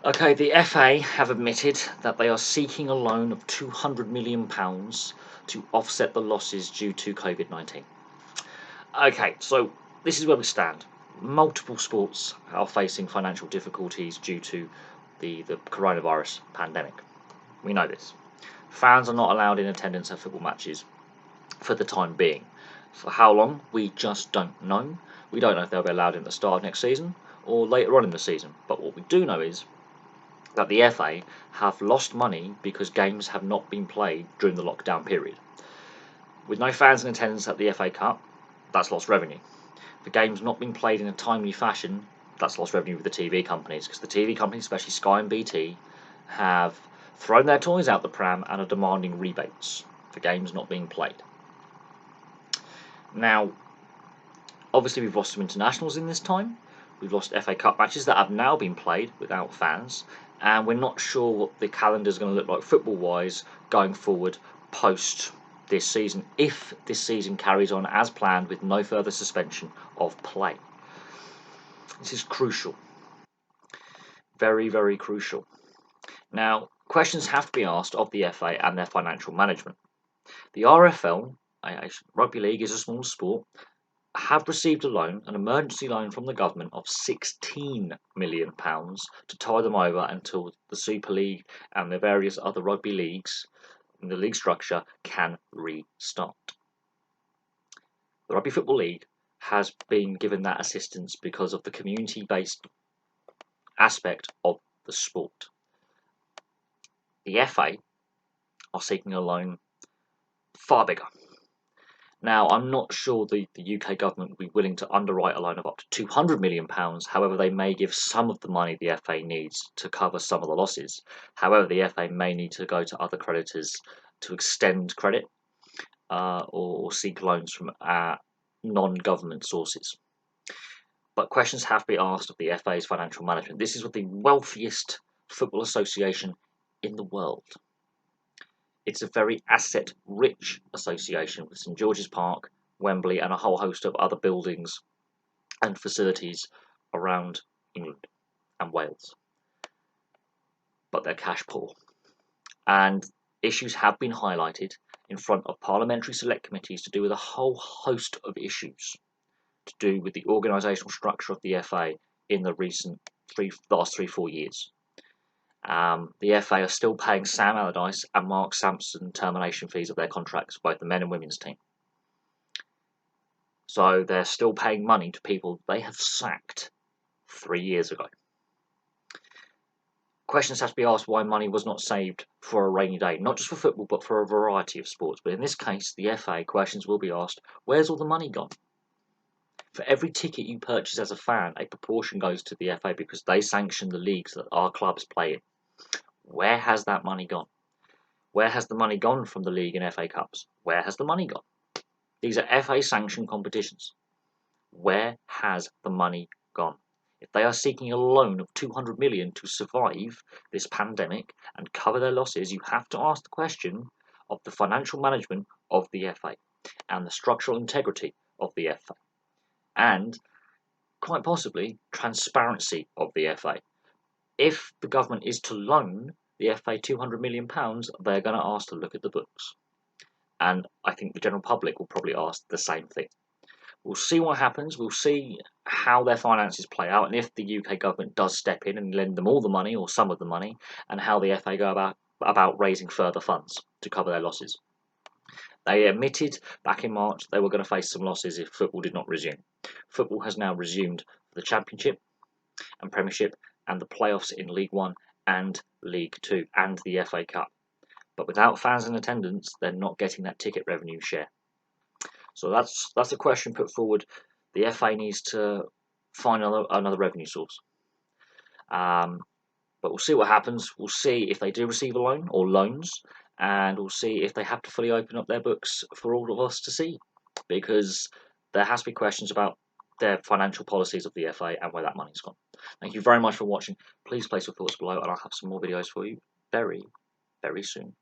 Okay, the FA have admitted that they are seeking a loan of £200 million to offset the losses due to Covid-19. Okay, so this is where we stand. Multiple sports are facing financial difficulties due to the coronavirus pandemic. We know this. Fans are not allowed in attendance at football matches for the time being. For how long, we just don't know. We don't know if they'll be allowed in at the start of next season or later on in the season. But what we do know is that the FA have lost money because games have not been played during the lockdown period. With no fans in attendance at the FA Cup, that's lost revenue. For games not being played in a timely fashion, that's lost revenue with the TV companies, because the TV companies, especially Sky and BT, have thrown their toys out the pram and are demanding rebates for games not being played. Now, obviously we've lost some internationals in this time. We've lost FA Cup matches that have now been played without fans, and we're not sure what the calendar is going to look like football-wise going forward post this season, if this season carries on as planned with no further suspension of play. This is crucial. Very, very crucial. Now, questions have to be asked of the FA and their financial management. The RFL, rugby league is a small sport, have received a loan, an emergency loan from the government of £16 million to tie them over until the Super League and the various other rugby leagues in the league structure can restart. The Rugby Football League has been given that assistance because of the community-based aspect of the sport. The FA are seeking a loan far bigger. Now, I'm not sure the UK government will be willing to underwrite a loan of up to £200 million. However, they may give some of the money the FA needs to cover some of the losses. However, the FA may need to go to other creditors to extend credit or seek loans from non-government sources. But questions have to be asked of the FA's financial management. This is what the wealthiest football association in the world. It's a very asset-rich association with St George's Park, Wembley, and a whole host of other buildings and facilities around England and Wales. But they're cash poor. And issues have been highlighted in front of parliamentary select committees to do with a whole host of issues to do with the organisational structure of the FA in the recent last 3-4 years. The FA are still paying Sam Allardyce and Mark Sampson termination fees of their contracts, both the men and women's team. So they're still paying money to people they have sacked 3 years ago. Questions have to be asked why money was not saved for a rainy day, not just for football, but for a variety of sports. But in this case, the FA, questions will be asked, where's all the money gone? For every ticket you purchase as a fan, a proportion goes to the FA because they sanction the leagues that our clubs play in. Where has that money gone? Where has the money gone from the league and FA Cups? Where has the money gone? These are FA sanctioned competitions. Where has the money gone? If they are seeking a loan of £200 million to survive this pandemic and cover their losses, you have to ask the question of the financial management of the FA and the structural integrity of the FA and, quite possibly, transparency of the FA. If the government is to loan the FA £200 million, they're going to ask to look at the books. And I think the general public will probably ask the same thing. We'll see what happens. We'll see how their finances play out and if the UK government does step in and lend them all the money or some of the money, and how the FA go about raising further funds to cover their losses. They admitted back in March they were going to face some losses if football did not resume. Football has now resumed for the Championship and Premiership and the playoffs in League One and League Two and the FA Cup. But without fans in attendance, they're not getting that ticket revenue share. So that's a question put forward. The FA needs to find another revenue source. But we'll see what happens. We'll see if they do receive a loan or loans, and we'll see if they have to fully open up their books for all of us to see, because there has to be questions about their financial policies of the FA and where that money's gone. Thank you very much for watching. Please place your thoughts below, and I'll have some more videos for you very, very soon.